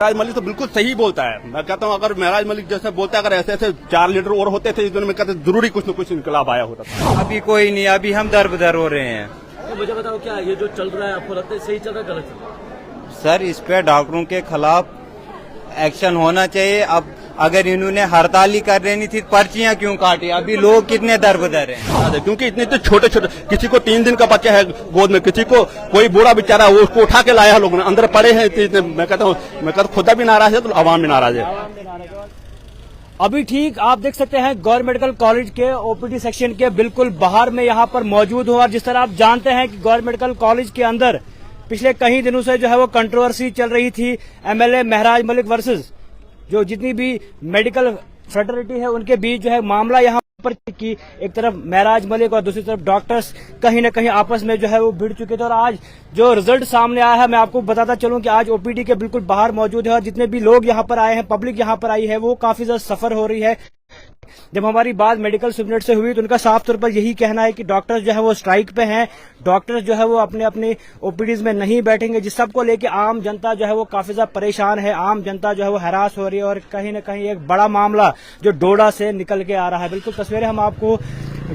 महराज मलिक तो बिल्कुल सही बोलता है। मैं कहता हूँ अगर महराज मलिक जैसे बोलता है, अगर ऐसे ऐसे 4 लीडर और होते थे इस दिन में, कहते जरूरी कुछ न कुछ इनकलाब आया होता था। अभी कोई नहीं, अभी हम दर हो रहे हैं। तो मुझे बताओ, क्या ये जो चल रहा है आपको लगता है सही चल रहा है, गलत चल रहा है? सर, इस पे डॉक्टरों के खिलाफ एक्शन होना चाहिए। अब अगर इन्होंने हड़ताली कर रही थी, पर्चियां क्यों काटी? अभी लोग कितने दर हैं। क्योंकि इतने इतने छोटे छोटे, किसी को 3 दिन का बच्चा है गोद में, किसी को कोई बूढ़ा बेचारा वो उसको उठा के लाया लोगों ने, अंदर पड़े हैं इतने। मैं कहता हूँ खुदा भी नाराज है तो अवाम भी नाराज है। अभी ठीक आप देख सकते हैं गवर्नमेंट मेडिकल कॉलेज के ओपीडी सेक्शन के बिल्कुल बाहर में यहाँ पर मौजूद हो। और जिस तरह आप जानते हैं कि गवर्नमेंट मेडिकल कॉलेज के अंदर पिछले कई दिनों से जो है वो कंट्रोवर्सी चल रही थी एमएलए महराज मलिक वर्सेस जो जितनी भी मेडिकल फ्रेटर्निटी है उनके बीच जो है मामला यहाँ पर की एक तरफ महराज मलिक और दूसरी तरफ डॉक्टर्स कहीं न कहीं आपस में जो है वो भिड़ चुके थे। और आज जो रिजल्ट सामने आया है, मैं आपको बताता चलूं कि आज ओपीडी के बिल्कुल बाहर मौजूद है और जितने भी लोग यहाँ पर आए हैं, पब्लिक यहाँ पर आई है, वो काफी ज्यादा सफर हो रही है। जब हमारी बात मेडिकल सुपरडेंट से हुई तो उनका साफ तौर पर यही कहना है कि डॉक्टर्स जो है वो स्ट्राइक पे हैं, डॉक्टर्स जो है वो अपने अपने ओपीडीज में नहीं बैठेंगे। जिस सबको लेके आम जनता जो है वो काफी ज्यादा परेशान है, आम जनता जो है वो हैरास हो रही है और कहीं न कहीं एक बड़ा मामला जो डोडा से निकल के आ रहा है। बिल्कुल तस्वीरें हम आपको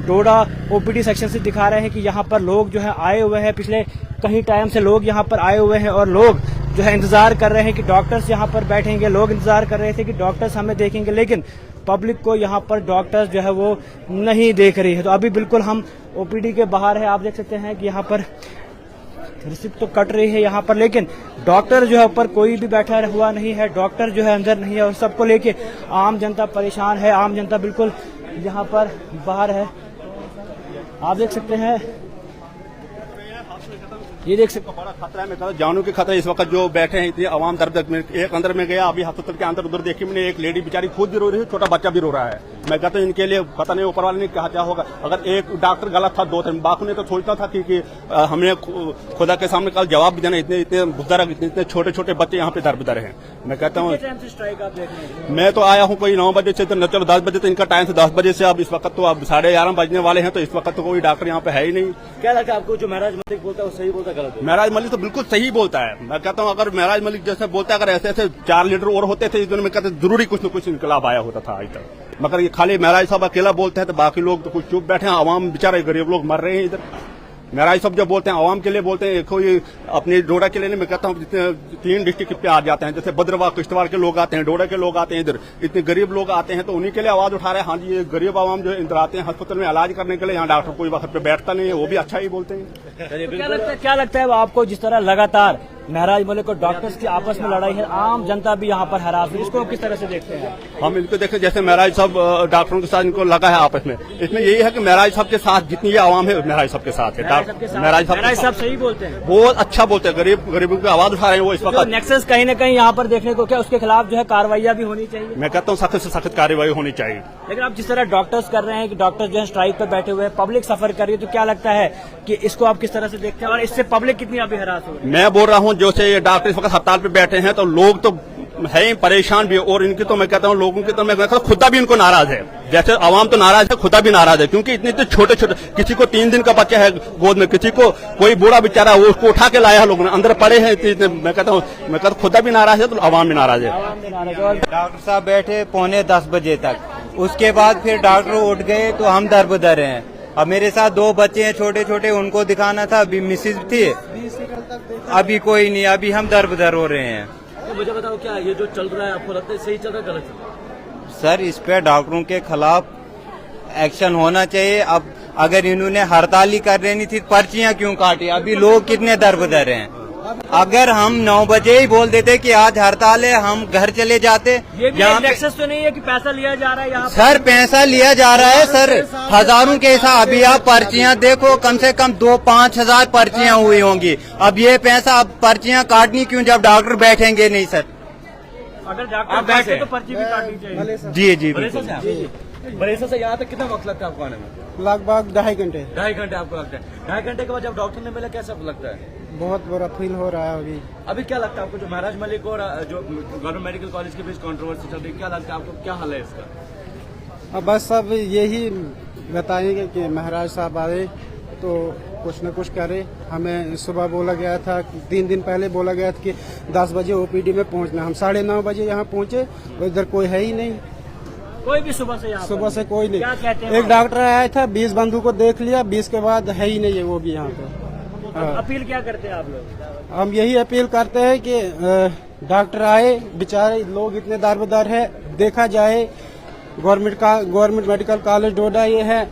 डोडा ओपीडी सेक्शन से दिखा रहे हैं कि यहाँ पर लोग जो है आए हुए हैं, पिछले कहीं टाइम से लोग यहाँ पर आए हुए हैं और लोग जो है इंतजार कर रहे हैं कि डॉक्टर्स यहाँ पर बैठेंगे। लोग इंतजार कर रहे थे कि डॉक्टर्स हमें देखेंगे, लेकिन पब्लिक को यहाँ पर डॉक्टर्स जो है वो नहीं देख रही है। तो अभी बिल्कुल हम ओपीडी के बाहर है, आप देख सकते हैं कि यहाँ पर रिसिप्ट तो कट रही है यहाँ पर, लेकिन डॉक्टर जो है ऊपर कोई भी बैठा हुआ नहीं है, डॉक्टर जो है अंदर नहीं है और सबको लेके आम जनता परेशान है। आम जनता बिल्कुल यहाँ पर बाहर है, आप देख सकते हैं, ये देख सकते बड़ा खतरा है। मैं जानू के खतरा इस वक्त जो बैठे हैं इतनी आवाम दर्द में। एक अंदर में गया अभी अस्पताल के अंदर, उधर देखी मैंने एक लेडी बेचारी खुद भी रो रही है, छोटा बच्चा भी रो रहा है। मैं कहता हूँ इनके लिए पता नहीं ऊपर वाले ने कहा क्या होगा। अगर एक डॉक्टर गलत था, 2 थे, बाकी ने तो सोचता था कि हमने खुदा के सामने कल जवाब भी देना। इतने इतने बुजुर्ग, इतने छोटे छोटे बच्चे यहाँ पे दर हैं। मैं कहता हूँ मैं तो आया हूँ कोई 9 बजे से, तो चलो 10 बजे तो इनका टाइम से 10 बजे से अब इस वक्त तो अब 11:30 बजने वाले हैं, तो इस वक्त तो कोई डॉक्टर यहाँ पे है ही नहीं। क्या लगता है आपको, जो महराज मलिक बोलता है वो सही बोलता है, गलत? महराज मलिक तो बिल्कुल सही बोलता है। मैं कहता हूँ अगर महराज मलिक जैसे बोलता है, अगर ऐसे ऐसे 4 लीडर और होते थे इस दिन में, कहते जरूरी कुछ न कुछ इनकलाब आया होता था आज तक। मगर ये खाली महराज साहब अकेला बोलते हैं तो बाकी लोग तो कुछ चुप बैठे हैं। आवाम बेचारे गरीब लोग मर रहे हैं इधर। महराज साहब जब बोलते हैं आवाम के लिए बोलते हैं, कोई अपनी डोडा के लिए। मैं कहता हूँ जितने 3 डिस्ट्रिक्ट पे आ जाते हैं, जैसे भद्रवाह किश्तवाड़ के लोग आते हैं, डोडा के लोग आते हैं, इधर इतने गरीब लोग आते हैं, तो उन्हीं के लिए आवाज उठा रहे हैं। हाँ जी, ये गरीब आवाम जो इंदर आते हैं अस्पताल में इलाज करने के लिए, यहाँ डॉक्टर कोई वक्त पे बैठता नहीं है, वो भी अच्छा ही बोलते हैं। क्या लगता है आपको, जिस तरह लगातार महराज मलिक और डॉक्टर्स की आपस में लड़ाई है, आम जनता भी यहाँ पर हैरान है, इसको किस तरह से देखते हैं? हम इनको देखें, जैसे महराज साहब डॉक्टरों के साथ इनको लगा है आपस में, इसमें यही है कि महराज साहब के साथ जितनी ये आवाम है महराज साहब के साथ है। महराज साहब सही बोलते हैं, बहुत अच्छा बोलते हैं, गरीबों की आवाज उठा रहे हैं वो इस वक्त। नेक्सस कहीं न कहीं यहाँ पर देखने को, क्या उसके खिलाफ जो है कार्रवाइयाँ भी होनी चाहिए? मैं कहता हूँ सख्त से सख्त कार्रवाई होनी चाहिए। लेकिन आप जिस तरह डॉक्टर्स कर रहे हैं कि डॉक्टर्स जो है स्ट्राइक पर बैठे हुए हैं, पब्लिक सफर कर रही है, तो क्या लगता है कि इसको आप किस तरह से देखते हैं और इससे पब्लिक कितनी अभी हरास हो रही है? मैं बोल रहा हूँ जो से ये डॉक्टर इस वक्त हड़ताल पे बैठे हैं, तो लोग तो है ही परेशान भी, और इनकी तो मैं कहता हूँ लोगों की तो मैं कहता हूँ खुदा भी इनको नाराज है। जैसे आवाम तो नाराज है, खुदा भी नाराज है, क्योंकि इतने इतने छोटे छोटे, किसी को 3 दिन का बच्चा है गोद में, किसी को कोई बूढ़ा बेचारा वो उसको उठा के लाया लोगों ने, अंदर पड़े हैं इतने। मैं कहता हूँ खुदा भी नाराज है तो आवाम भी नाराज है। डॉक्टर साहब बैठे 9:45 बजे तक, उसके बाद फिर डॉक्टर उठ गए तो हम दर हैं। अब मेरे साथ 2 बच्चे हैं छोटे छोटे, उनको दिखाना था, अभी मिसिज थी, अभी कोई नहीं, अभी हम दर हो रहे हैं। तो मुझे बताओ, क्या ये जो चल रहा है आपको लगता है सही चल रहा है, गलत चल रहा है? सर, इस पे डॉक्टरों के खिलाफ एक्शन होना चाहिए। अब अगर इन्होंने हड़ताली कर रही थी, पर्चियां क्यों काटी? अभी लोग कितने दर हैं। अगर हम 9 बजे ही बोल देते कि आज हड़ताल है, हम घर चले जाते। यहाँ नेक्सस तो नहीं है कि पैसा लिया जा रहा है यहाँ? सर, पैसा लिया जा रहा है सर, हजारों के हिसाब। अभी आप पर्चियां देखो, कम से कम 2-5 हजार पर्चियां हुई होंगी। अब ये पैसा, अब पर्चियां काटनी क्यों जब डॉक्टर बैठेंगे नहीं? सर, अगर डॉक्टर बैठे तो पर्ची भी काटनी चाहिए। जी बिल्कुल। बरेसा से यहाँ तक कितना वक्त लगता है आपको आने में? लगभग 2.5 घंटे। 2.5 घंटे आपको लगता है? 2.5 घंटे के बाद जब डॉक्टर ने मिला, कैसा लगता है? बहुत बुरा फील हो रहा है अभी क्या लगता है आपको, जो महराज मलिक और जो गवर्नमेंट मेडिकल कॉलेज के बीच कंट्रोवर्सी चल रही है, क्या लगता है आपको, क्या हाल है इसका? अब बस सब यही बताएंगे कि महराज साहब आए तो कुछ न कुछ करे। हमें सुबह बोला गया था, 3 दिन पहले बोला गया था कि 10 बजे ओपीडी में पहुंचना। हम 9:30 बजे यहाँ पहुंचे, इधर कोई है ही नहीं, कोई भी सुबह से यहाँ सुबह से कोई नहीं। क्या कहते हैं एक डॉक्टर आया था, 20 बंदू को देख लिया, 20 के बाद है ही नहीं है वो भी यहाँ पे। अपील क्या करते हैं आप लोग? हम यही अपील करते हैं कि डॉक्टर आए, बेचारे लोग इतने दारबदार है, देखा जाए। गवर्नमेंट मेडिकल कॉलेज डोडा ये है।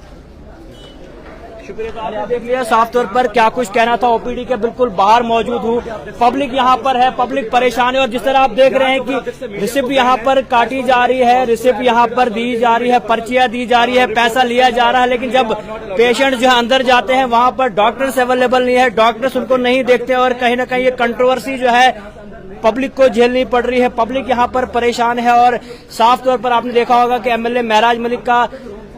शुक्रिया। तो आपने देख लिया साफ तौर पर क्या कुछ कहना था। ओपीडी के बिल्कुल बाहर मौजूद हूँ, पब्लिक यहाँ पर है, पब्लिक परेशान है। और जिस तरह आप देख रहे हैं कि रिसिप्ट यहाँ पर काटी जा रही है, रिसिप्ट यहाँ पर दी जा रही है, पर्चियां दी जा रही है, पैसा लिया जा रहा है, लेकिन जब पेशेंट जो है अंदर जाते हैं वहाँ पर डॉक्टर्स अवेलेबल नहीं है, डॉक्टर्स उनको नहीं देखते। और कहीं ना कहीं ये कंट्रोवर्सी जो है पब्लिक को झेलनी पड़ रही है, पब्लिक यहाँ पर परेशान है। और साफ तौर पर आपने देखा होगा कि एमएलए महराज मलिक का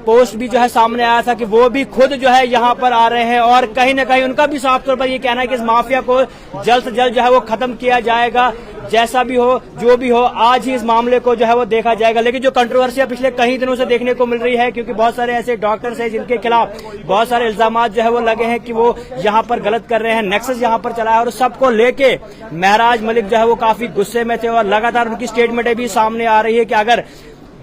पोस्ट भी जो है सामने आया था कि वो भी खुद जो है यहाँ पर आ रहे हैं। और कहीं ना कहीं उनका भी साफ तौर पर ये कहना है कि इस माफिया को जल्द से जल्द जो है वो खत्म किया जाएगा, जैसा भी हो, जो भी हो, आज ही इस मामले को जो है वो देखा जाएगा। लेकिन जो कंट्रोवर्सियां पिछले कई दिनों से देखने को मिल रही है, क्योंकि बहुत सारे ऐसे डॉक्टर्स हैं जिनके खिलाफ बहुत सारे इल्जाम जो है वो लगे हैं कि वो यहाँ पर गलत कर रहे हैं, नेक्सस यहाँ पर चला है। और सबको लेके महराज मलिक जो है वो काफी गुस्से में थे और लगातार उनकी स्टेटमेंटें भी सामने आ रही है कि अगर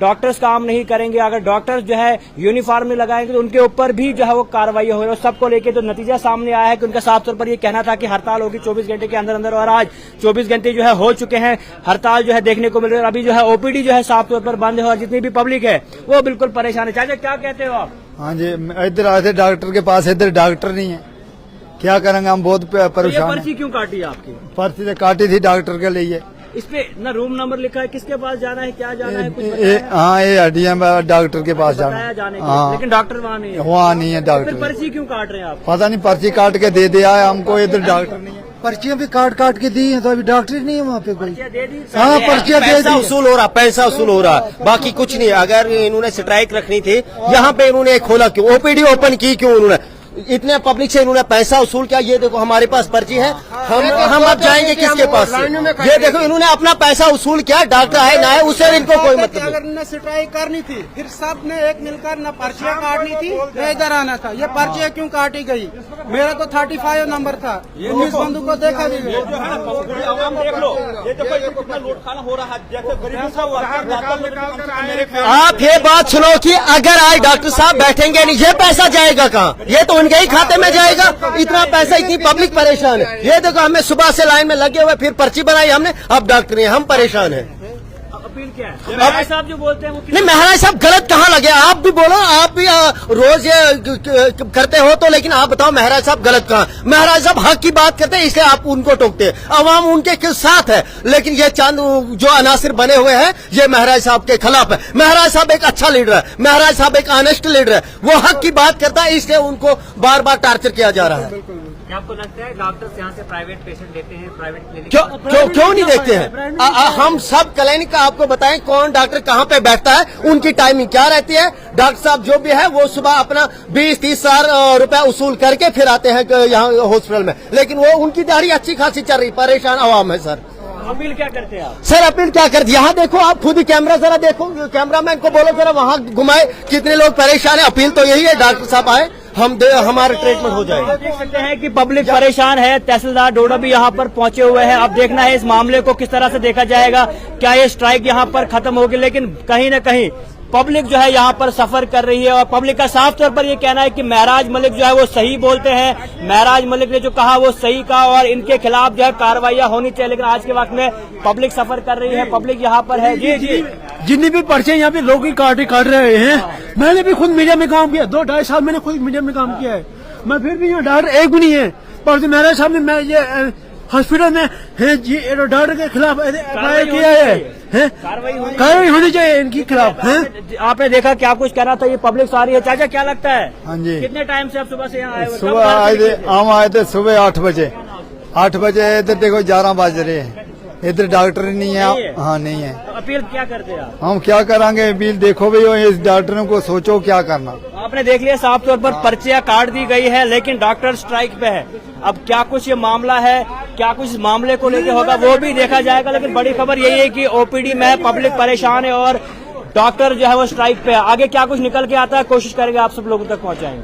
डॉक्टर्स काम नहीं करेंगे, अगर डॉक्टर्स जो है यूनिफॉर्म नहीं लगाएंगे तो उनके ऊपर भी जो है वो कार्रवाई हो रही है। सबको लेके तो नतीजा सामने आया है कि उनका साफ तौर पर ये कहना था कि हड़ताल होगी 24 घंटे के अंदर अंदर, और आज 24 घंटे जो है हो चुके हैं, हड़ताल जो है देखने को मिल रही है। अभी जो है ओपीडी जो है साफ तौर पर बंद है और जितनी भी पब्लिक है वो बिल्कुल परेशान है। चाचा क्या कहते हो आप? हाँ जी, इधर आए थे डॉक्टर के पास, इधर डॉक्टर नहीं है, क्या करेंगे, हम बहुत परेशान हैं। पर्ची क्यों काटी है आपकी? पर्ची तो काटी थी डॉक्टर के लिए। इस पे ना रूम नंबर लिखा है, किसके पास जाना है, क्या जाना है, कुछ हाँ, ये हड्डियां डॉक्टर के पास जाना बताया जाने के, हाँ, लेकिन डॉक्टर वहाँ नहीं है। वहाँ नहीं है फिर डॉक्टर। पर्ची क्यों काट रहे हैं आप? पता नहीं, पर्ची काट के दे दिया है हमको, इधर डॉक्टर नहीं है। पर्चियां भी काट काट के दी हैं, तो अभी डॉक्टर ही नहीं है वहाँ पे कोई। दे दी हाँ, पर्चियां दे पैसा दी। वसूल हो रहा, पैसा वसूल हो रहा, बाकी कुछ नहीं। अगर इन्होंने स्ट्राइक रखनी थी, यहाँ पे इन्होंने खोला क्यों, ओपीडी ओपन की क्यों उन्होंने? इतने पब्लिक से इन्होंने पैसा वसूल किया। ये देखो हमारे पास पर्ची है, हम अब जाएंगे किसके पास से? ये देखो इन्होंने अपना पैसा वसूल किया, डॉक्टर आए ना आए उससे इनको कोई मतलब नहीं। अगर इन्हें स्ट्राइक करनी थी, फिर सब ने एक मिलकर न पर्चियां काटनी थी, न इधर आना था। ये पर्चियां क्यों काटी गई? मेरा तो 35 नंबर था, 19 बंदू को देखा भी गया। देख लो, ये देखो कितना लूट खाना हो रहा है, जैसे गरीबी सा हुआ है। आप ये बात सुनो कि अगर आज डॉक्टर साहब बैठेंगे नहीं, ये पैसा जाएगा कहाँ? ये तो उनके ही खाते में जाएगा। इतना पैसा, इतनी पब्लिक परेशान है। ये देखो हमें सुबह से लाइन में लगे हुए, फिर पर्ची बनाई हमने, अब डॉक्टर नहीं, हम परेशान हैं। अपील क्या है? महराज साहब जो बोलते हैं वो नहीं, महराज साहब गलत कहाँ लगे? आप भी बोलो, आप भी रोज ये करते हो तो, लेकिन आप बताओ महराज साहब गलत कहाँ? महराज साहब हक की बात करते हैं, इसलिए आप उनको टोकते हैं। अवाम उनके साथ है, लेकिन ये चंद जो अनासिर बने हुए हैं ये महराज साहब के खिलाफ है। महराज साहब एक अच्छा लीडर है, महराज साहब एक ऑनेस्ट लीडर है, वो हक की बात करता है, इसलिए उनको बार बार टार्चर किया जा रहा है। क्या आपको लगता है डॉक्टर्स यहाँ से प्राइवेट पेशेंट लेते हैं, प्राइवेट क्लिनिक? क्यों नहीं देखते हैं? हम सब क्लिनिक का आपको बताएं कौन डॉक्टर कहाँ पे बैठता है, उनकी टाइमिंग क्या रहती है। डॉक्टर साहब जो भी है वो सुबह अपना 20-30 हजार रुपया वसूल करके फिर आते हैं यहाँ हॉस्पिटल में, लेकिन वो उनकी दिहाड़ी अच्छी खासी चल रही, परेशान आवाम है सर। अपील क्या करते हैं आप? सर अपील क्या करते? यहाँ देखो, आप खुद ही कैमरा जरा देखो, कैमरामैन को बोलो जरा वहाँ घुमाए, कितने लोग परेशान है। अपील तो यही है, डॉक्टर साहब आए, हमारा ट्रीटमेंट हो जाएगा। देख सकते हैं कि पब्लिक परेशान है, तहसीलदार डोडा भी यहाँ पर पहुंचे हुए हैं। अब देखना है इस मामले को किस तरह से देखा जाएगा, क्या ये स्ट्राइक यहाँ पर खत्म होगी। लेकिन कहीं न कहीं पब्लिक जो है यहाँ पर सफर कर रही है और पब्लिक का साफ तौर पर ये कहना है कि महराज मलिक जो है वो सही बोलते हैं, महराज मलिक ने जो कहा वो सही कहा और इनके खिलाफ जो है कार्रवाइयां होनी चाहिए। लेकिन आज के वक्त में पब्लिक सफर कर रही है, पब्लिक यहाँ पर है। जी जी, जितनी भी पर्चे यहाँ पे लोग ही काट रहे हैं। मैंने भी खुद मीडिया में काम किया, 2-2.5 साल मैंने खुद मीडिया में काम किया है, मैं फिर भी यहाँ डॉक्टर एक भी नहीं है। पर मेरे सामने मैं ये हॉस्पिटल में है जी, डॉक्टर के खिलाफ एफआईआर किया है, कार्रवाई होनी चाहिए इनके खिलाफ है। आपने देखा क्या कुछ कहना था, ये पब्लिक सारी है। चाचा क्या लगता है? हाँ जी, कितने टाइम से आप सुबह से यहाँ आए हुए? सुबह हम आए थे सुबह 8 बजे। 8 बजे इधर देखो 11 बज रहे हैं, इधर डॉक्टर नहीं है। हाँ नहीं है। तो अपील क्या करते हैं आप? हम क्या करांगे? अपील देखो भाई, इस डॉक्टरों को सोचो क्या करना। आपने देख लिया साफ तौर पर पर्चियां काट दी गई है, लेकिन डॉक्टर स्ट्राइक पे है। अब क्या कुछ ये मामला है, क्या कुछ इस मामले को लेकर होगा वो भी देखा जाएगा। लेकिन बड़ी खबर यही है कि ओपीडी में पब्लिक परेशान है और डॉक्टर जो है वो स्ट्राइक पे है। आगे क्या कुछ निकल के आता है, कोशिश करेंगे आप सब लोगों तक पहुंचाएंगे।